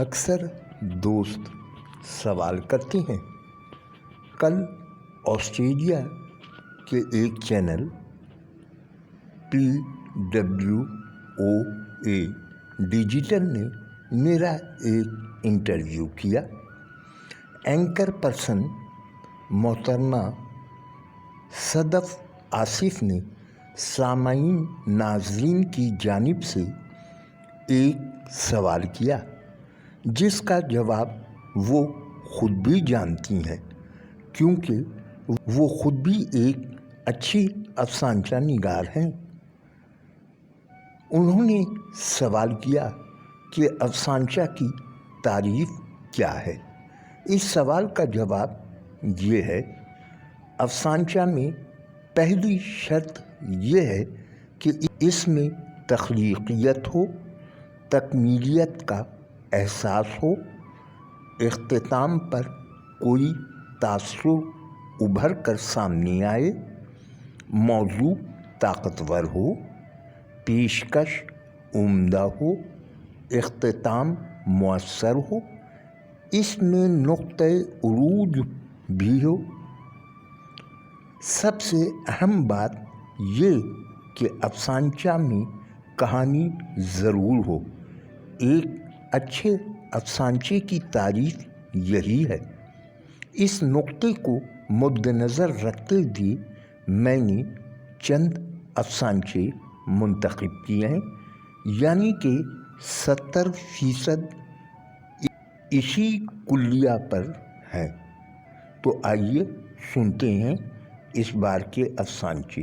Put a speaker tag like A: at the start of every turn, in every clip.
A: अक्सर दोस्त सवाल करते हैं। कल ऑस्ट्रेलिया के एक चैनल PWOA डिजिटल ने मेरा एक इंटरव्यू किया। एंकर पर्सन मोहतरमा सदफ आसिफ ने सामाईन नाजरीन की जानिब से एक सवाल किया जिसका जवाब वो खुद भी जानती हैं, क्योंकि वो खुद भी एक अच्छी अफसानचा निगार हैं। उन्होंने सवाल किया कि अफसानचा की तारीफ क्या है। इस सवाल का जवाब ये है, अफसानचा में पहली शर्त ये है कि इसमें तख्लीकियत हो, तकमीलियत का एहसास हो, इख्तिताम पर कोई तासुर उभर कर सामने आए, मौजू ताकतवर हो, पेशकश उम्दा हो, इख्तिताम मुअस्सर हो, इसमें नुक्ते उरूज भी हो। सबसे अहम बात ये कि अफसानचा में कहानी ज़रूर हो। एक अच्छे अफसानचे की तारीफ यही है। इस नुक्ते को मद्देनज़र रखते हुए मैंने चंद अफसानचे मुंतखब किए हैं, यानी कि 70% इसी कुल्लिया पर हैं। तो आइए सुनते हैं इस बार के अफसानचे,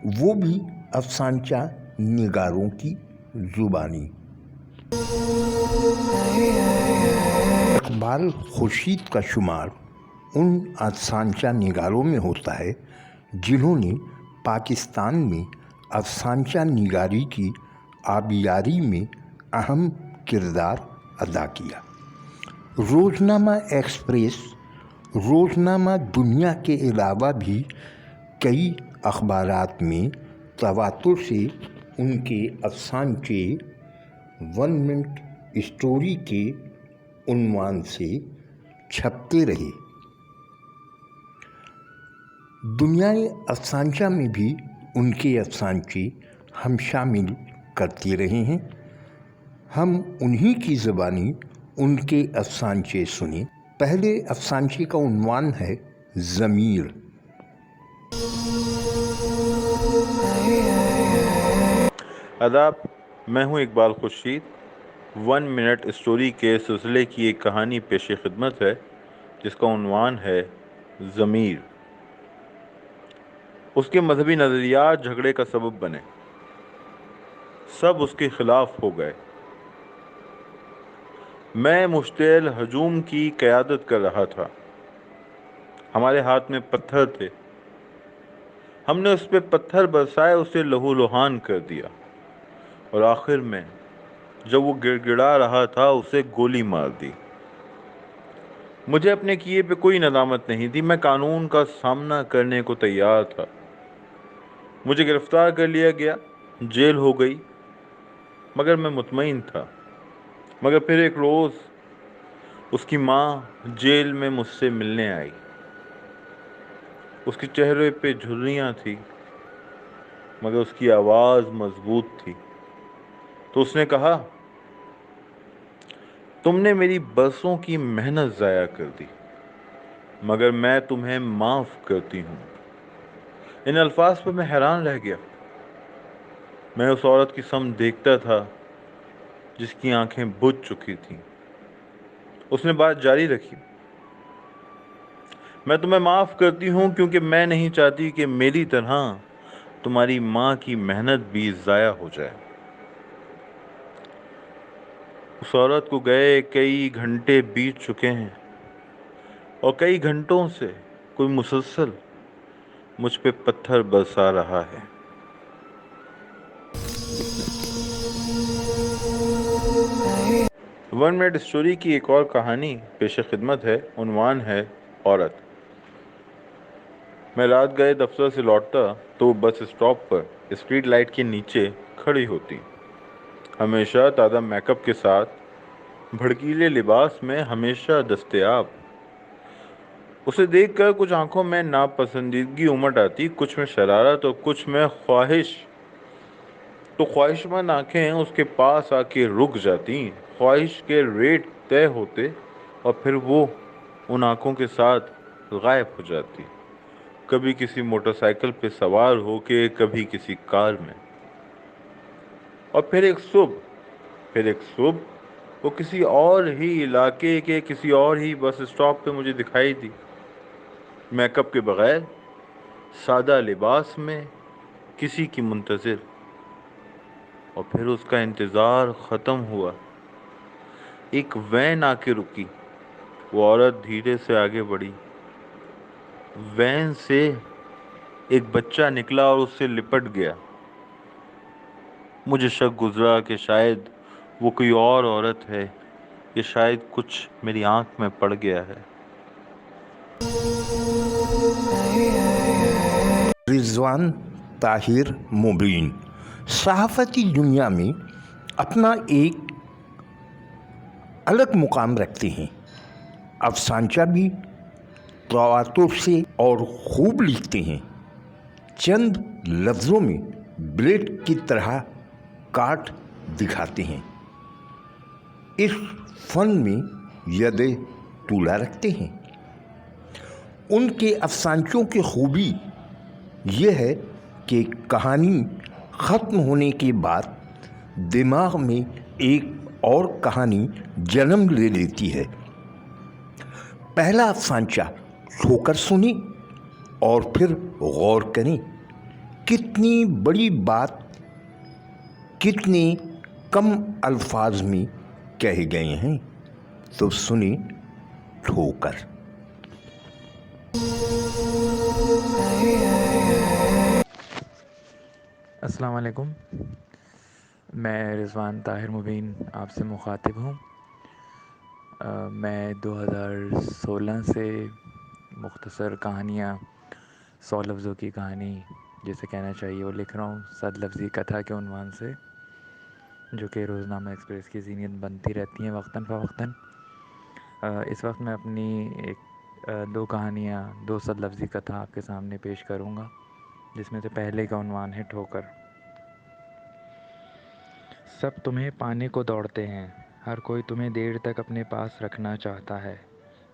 A: वो भी अफसानचा निगारों की ज़ुबानी। इकबाल खुर्शीद का शुमार उन अफसानचा निगारों में होता है जिन्होंने पाकिस्तान में अफसानचा निगारी की आबियारी में अहम किरदार अदा किया। रोज़नामा एक्सप्रेस, रोज़नामा दुनिया के अलावा भी कई अखबारात में तवातुर से उनके अफसानचे 1 मिनट स्टोरी के उन्वान से छपते रहे। दुनियाए अफसानचा में भी उनके अफसानचे हम शामिल करते रहे हैं। हम उन्हीं की ज़बानी उनके अफसानचे सुने। पहले अफसानचे का उन्वान है ज़मीर।
B: आदाब, मैं हूं इकबाल खुर्शीद। 1 मिनट स्टोरी के सिलसिले की एक कहानी पेश खिदमत है जिसका उन्वान है ज़मीर। उसके मजहबी नज़रियात झगड़े का सबब बने, सब उसके खिलाफ हो गए। मैं मुश्तइल हजूम की क़यादत कर रहा था। हमारे हाथ में पत्थर थे। हमने उस पर पत्थर बरसाए, उसे लहूलुहान कर दिया और आखिर में जब वो गिड़गिड़ा रहा था उसे गोली मार दी। मुझे अपने किए पे कोई नदामत नहीं थी। मैं कानून का सामना करने को तैयार था। मुझे गिरफ्तार कर लिया गया, जेल हो गई, मगर मैं मुतमईन था। मगर फिर एक रोज़ उसकी माँ जेल में मुझसे मिलने आई। उसके चेहरे पे झुर्रियाँ थी, मगर उसकी आवाज़ मजबूत थी। तो उसने कहा, तुमने मेरी बरसों की मेहनत ज़ाया कर दी, मगर मैं तुम्हें माफ़ करती हूँ। इन अल्फाज पर मैं हैरान रह गया। मैं उस औरत की सम देखता था जिसकी आंखें बुझ चुकी थीं। उसने बात जारी रखी, मैं तुम्हें माफ़ करती हूँ क्योंकि मैं नहीं चाहती कि मेरी तरह तुम्हारी माँ की मेहनत भी ज़ाया हो जाए। उस औरत को गए कई घंटे बीत चुके हैं और कई घंटों से कोई मुसलसल मुझ पे पत्थर बरसा रहा है। वन मिनट स्टोरी की एक और कहानी पेश खिदमत है। उन्वान है औरत। मैं रात गए दफ्तर से लौटता तो बस स्टॉप पर स्ट्रीट लाइट के नीचे खड़ी होती, हमेशा ताज़ा मेकअप के साथ, بھڑکیلے لباس میں ہمیشہ دستیاب۔ اسے دیکھ کر کچھ آنکھوں میں ناپسندیدگی امٹ آتی، کچھ میں شرارت اور کچھ میں خواہش۔ تو خواہش مند آنکھیں اس کے پاس آ کے رک جاتی، خواہش کے ریٹ طے ہوتے اور پھر وہ ان آنکھوں کے ساتھ غائب ہو جاتی، کبھی کسی موٹر سائیکل پہ سوار ہو کے، کبھی کسی کار میں۔ اور پھر ایک صبح وہ کسی اور ہی علاقے کے کسی اور ہی بس اسٹاپ پہ مجھے دکھائی دی، میک اپ کے بغیر، سادہ لباس میں، کسی کی منتظر۔ اور پھر اس کا انتظار ختم ہوا، ایک وین آ کے رکی، وہ عورت دھیرے سے آگے بڑھی، وین سے ایک بچہ نکلا اور اس سے لپٹ گیا۔ مجھے شک گزرا کہ شاید وہ کوئی اور عورت ہے، کہ شاید کچھ میری آنکھ میں پڑ گیا ہے۔
A: رضوان طاہر مبین صحافتی دنیا میں اپنا ایک الگ مقام رکھتے ہیں۔ افسانچہ بھی تواتر سے اور خوب لکھتے ہیں، چند لفظوں میں بلیڈ کی طرح کاٹ دکھاتے ہیں۔ اس فن میں ید طولہ رکھتے ہیں۔ ان کے افسانچوں کی خوبی یہ ہے کہ کہانی ختم ہونے کے بعد دماغ میں ایک اور کہانی جنم لے لیتی ہے۔ پہلا افسانچہ ٹھوکر سنیں اور پھر غور کریں، کتنی بڑی بات کتنے کم الفاظ میں کہے گئے ہیں۔ تو سنیں ٹھوکر۔
C: السلام علیکم، میں رضوان طاہر مبین آپ سے مخاطب ہوں۔ میں 2016 سے مختصر کہانیاں، 100 لفظوں کی کہانی جسے کہنا چاہیے وہ لکھ رہا ہوں، 100 لفظی کتھا کے عنوان سے، جو کہ روزنامہ ایکسپریس کی زینت بنتی رہتی ہیں وقتاً فوقتاً۔ اس وقت میں اپنی دو کہانیاں، 2 100 لفظی کتھا آپ کے سامنے پیش کروں گا، جس میں سے پہلے کا عنوان ہے ٹھوکر۔ سب تمہیں پانے کو دوڑتے ہیں، ہر کوئی تمہیں دیر تک اپنے پاس رکھنا چاہتا ہے،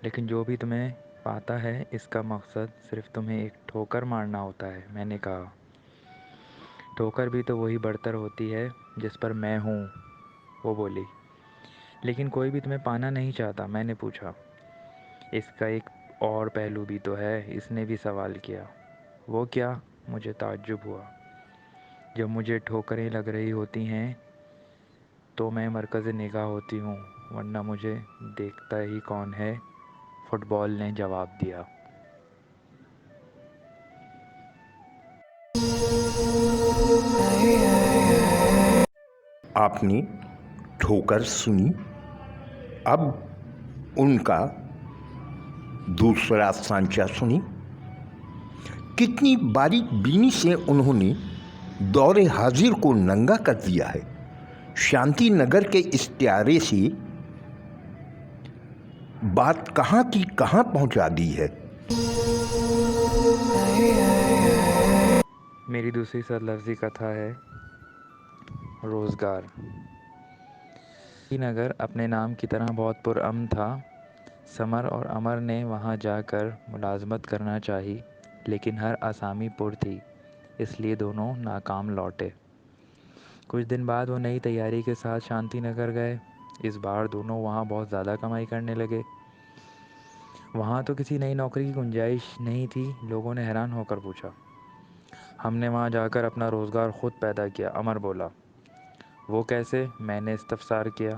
C: لیکن جو بھی تمہیں پاتا ہے اس کا مقصد صرف تمہیں ایک ٹھوکر مارنا ہوتا ہے۔ میں نے کہا، ٹھوکر بھی تو وہی برتر ہوتی ہے جس پر میں ہوں، وہ بولی۔ لیکن کوئی بھی تمہیں پانا نہیں چاہتا۔ میں نے پوچھا، اس کا ایک اور پہلو بھی تو ہے، اس نے بھی سوال کیا۔ وہ کیا؟ مجھے تعجب ہوا۔ جب مجھے ٹھوکریں لگ رہی ہوتی ہیں تو میں مرکز نگاہ ہوتی ہوں، ورنہ مجھے دیکھتا ہی کون ہے؟ فٹ بال نے جواب دیا۔
A: آپ نے ٹھوکر سنی، اب ان کا دوسرا افسانچہ سنی۔ کتنی باریک بینی سے انہوں نے دور حاضر کو ننگا کر دیا ہے۔ شانتی نگر کے استعارے سے بات کہاں کی کہاں پہنچا دی ہے۔
C: میری دوسری 100 لفظی کتھا ہے روزگار۔ شانتی نگر اپنے نام کی طرح بہت پرامن تھا۔ سمر اور امر نے وہاں جا کر ملازمت کرنا چاہی، لیکن ہر آسامی پر تھی، اس لیے دونوں ناکام لوٹے۔ کچھ دن بعد وہ نئی تیاری کے ساتھ شانتی نگر گئے۔ اس بار دونوں وہاں بہت زیادہ کمائی کرنے لگے۔ وہاں تو کسی نئی نوکری کی گنجائش نہیں تھی۔ لوگوں نے حیران ہو کر پوچھا، ہم نے وہاں جا کر اپنا روزگار خود پیدا کیا، امر بولا۔ وہ کیسے؟ میں نے استفسار کیا۔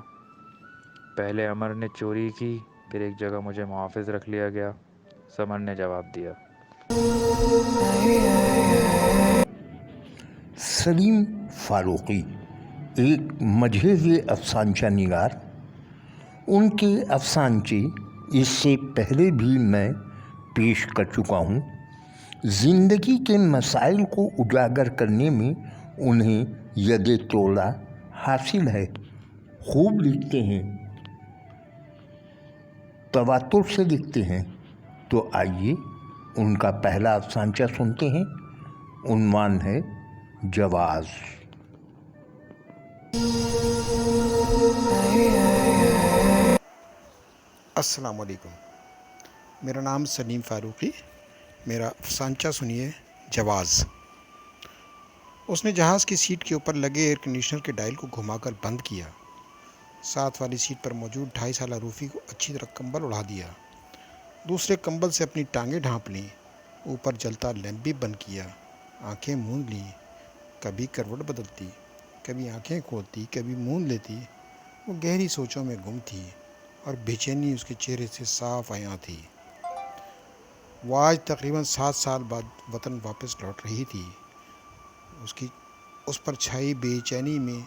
C: پہلے امر نے چوری کی، پھر ایک جگہ مجھے محافظ رکھ لیا گیا، سمر نے جواب دیا۔
A: سلیم فاروقی ایک مجہز افسانچہ نگار۔ ان کے افسانچے اس سے پہلے بھی میں پیش کر چکا ہوں۔ زندگی کے مسائل کو اجاگر کرنے میں انہیں ید طولہ حاصل ہے، خوب لکھتے ہیں۔ तवातुर से लिखते हैं। तो आइए उनका पहला अफसानचा सुनते हैं। उन्वान है जवाज़।
D: अस्सलाम वालेकुम। मेरा नाम सलीम फ़ारूक़ी। मेरा अफसानचा सुनिए जवाज़। उसने जहाज़ की सीट के ऊपर लगे एयर कंडीशनर के डायल को घुमाकर बंद किया। साथ वाली सीट पर मौजूद 2.5 साला रूफ़ी को अच्छी तरह कंबल उड़ा दिया। दूसरे कंबल से अपनी टांगें ढांप लीं। ऊपर जलता लैंप भी बंद किया। आंखें मूंद लीं। कभी करवट बदलती, कभी आंखें खोलती, कभी मूंद लेती। वो गहरी सोचों में गुम थी और बेचैनी उसके चेहरे से साफ आया थी। वो आज तकरीबन 7 साल बाद वतन वापस लौट रही थी। उसकी उस पर छाई बेचैनी में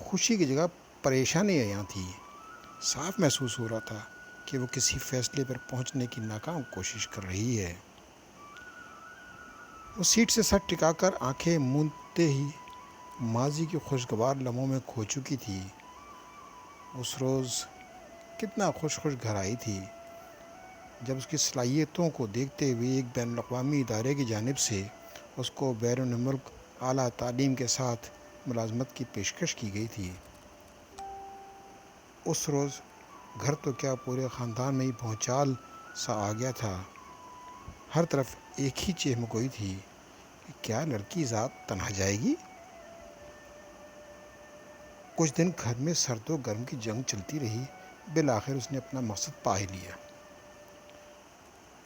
D: खुशी की जगह परेशानी आया थी। साफ महसूस हो रहा था कि वो किसी फ़ैसले पर पहुंचने की नाकाम कोशिश कर रही है। वो सीट से सर टिकाकर आंखें मूंदते ही माजी के खुशगवार लम्हों में खो चुकी थी। उस रोज़ कितना खुश घर आई थी जब उसकी सलाहियतों को देखते हुए एक बैनुल-अक़वामी इदारे की जानिब से उसको बैरून मुल्क आला तालीम के साथ मुलाज़मत की पेशकश की गई थी। उस रोज़ घर तो क्या पूरे ख़ानदान में ही भौचाल सा आ गया था। हर तरफ एक ही चहमगोई थी कि क्या लड़की ज़ात तन्हा जाएगी। कुछ दिन घर में सर्द व गर्म की जंग चलती रही। बिल आखिर उसने अपना मकसद पा ही लिया।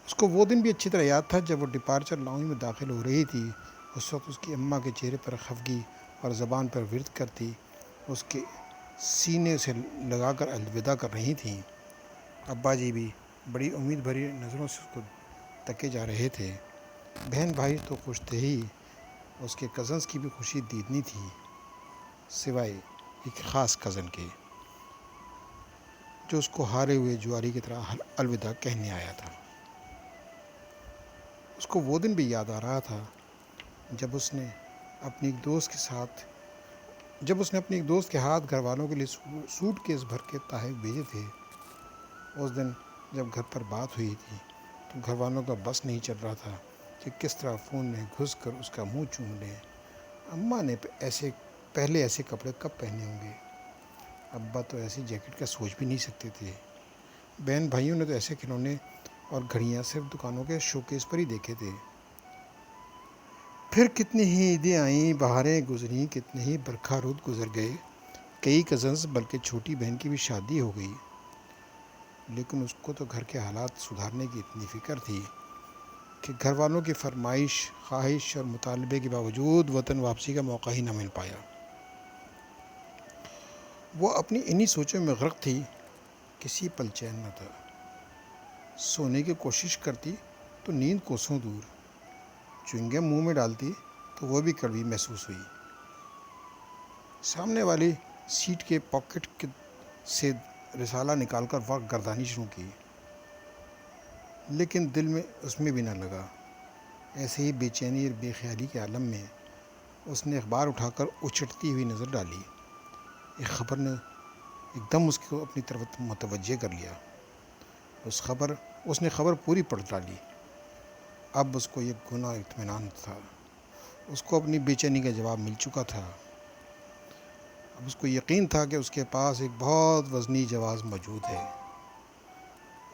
D: उसको वो दिन भी अच्छी तरह याद था जब वो डिपार्चर लाउंज में दाखिल हो रही थी। उस वक्त उसकी अम्मा के चेहरे पर खफगी और ज़बान पर विरद करती उसके सीने से लगाकर अलविदा कर रही थीं। अब्बा जी भी बड़ी उम्मीद भरी नज़रों से उसको तके जा रहे थे। बहन भाई तो खुश थे ही, उसके कज़न्स की भी खुशी दीदनी थी, सिवाय एक ख़ास कज़न के जो उसको हारे हुए जुआरी की तरह अलविदा कहने आया था। उसको वो दिन भी याद आ रहा था जब उसने अपनी एक दोस्त के हाथ घर वालों के लिए सूटकेस भर के तोहफ़े भेजे थे। उस दिन जब घर पर बात हुई थी तो घर वालों का बस नहीं चल रहा था कि किस तरह फ़ोन में घुस कर उसका मुँह चूम लें। अम्मा ने पहले ऐसे कपड़े कब पहने होंगे। अब्बा तो ऐसी जैकेट का सोच भी नहीं सकते थे। बहन भाइयों ने तो ऐसे खिलौने और घड़ियाँ सिर्फ दुकानों के शोकेस पर ही देखे थे। फिर कितनी ही ईदें आईं, बहारें गुजरीं, कितने ही बरखा रुत गुजर गए। कई कज़न्स बल्कि छोटी बहन की भी शादी हो गई। लेकिन उसको तो घर के हालात सुधारने की इतनी फ़िक्र थी कि घर वालों की फरमाइश, ख्वाहिश और मुतालबे के बावजूद वतन वापसी का मौका ही न मिल पाया। वो अपनी इन्हीं सोचों में गर्क थी। किसी पल चैन न था। सोने की कोशिश करती तो नींद कोसों दूर। च्युइंगम मुंह में डालती तो वो भी कड़वी महसूस हुई। सामने वाली सीट के पॉकेट से रिसाला निकालकर वक्त गर्दानी शुरू की, लेकिन दिल में उसमें भी न लगा। ऐसे ही बेचैनी और बेख्याली के आलम में उसने अखबार उठाकर उछटती हुई नज़र डाली। एक ख़बर ने एकदम उसको अपनी तरफ मुतवज्जे कर लिया। उसने ख़बर पूरी पढ़ डाली। अब उसको ये गुनाह इत्मीनान था। उसको अपनी बेचैनी का जवाब मिल चुका था। अब उसको यकीन था कि उसके पास एक बहुत वज़नी जवाज़ मौजूद है।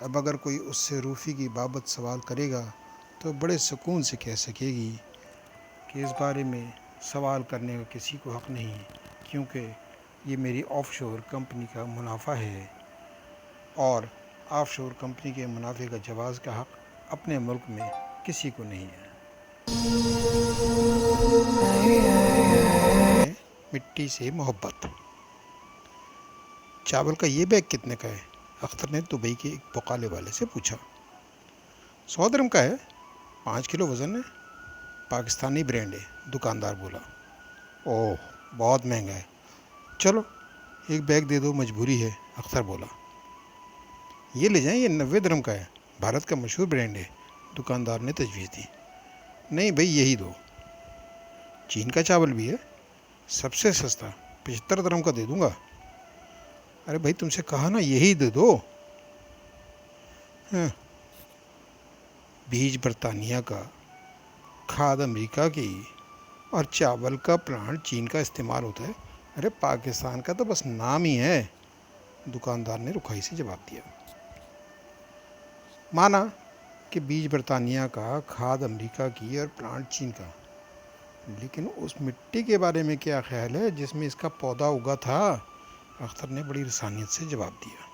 D: अब अगर कोई उससे रूफ़ी की बाबत सवाल करेगा तो बड़े सुकून से कह सकेगी कि इस बारे में सवाल करने का किसी को हक़ नहीं, क्योंकि ये मेरी ऑफशोर कंपनी का मुनाफा है और ऑफशोर कंपनी के मुनाफे का जवाज़ का हक़ अपने मुल्क में किसी को नहीं है। मिट्टी से मोहब्बत। चावल का ये बैग कितने का है? अख्तर ने दुबई के एक बकाले वाले से पूछा। 100 दिरहम का है, 5 किलो वज़न है, पाकिस्तानी ब्रांड है, दुकानदार बोला। ओह, बहुत महंगा है। चलो एक बैग दे दो, मजबूरी है, अख्तर बोला। ये ले जाएं, ये 90 दिरहम का है, भारत का मशहूर ब्रांड है, दुकानदार ने तजवीज़ दी। नहीं भाई, यही दो। चीन का चावल भी है, सबसे सस्ता, 75 दिरहम का दे दूंगा। अरे भाई, तुमसे कहा ना, यही दे दो। ہاں، بیج برطانیہ کا، کھاد امریکہ کی اور چاول کا پلانٹ چین کا استعمال ہوتا ہے۔ ارے پاکستان کا تو بس نام ہی ہے، دکاندار نے رکھائی سے جواب دیا۔ مانا کہ بیج برطانیہ کا، کھاد امریکہ کی اور پلانٹ چین کا، لیکن اس مٹی کے بارے میں کیا خیال ہے جس میں اس کا پودا اگا تھا؟ اختر نے بڑی رسانیت سے جواب دیا۔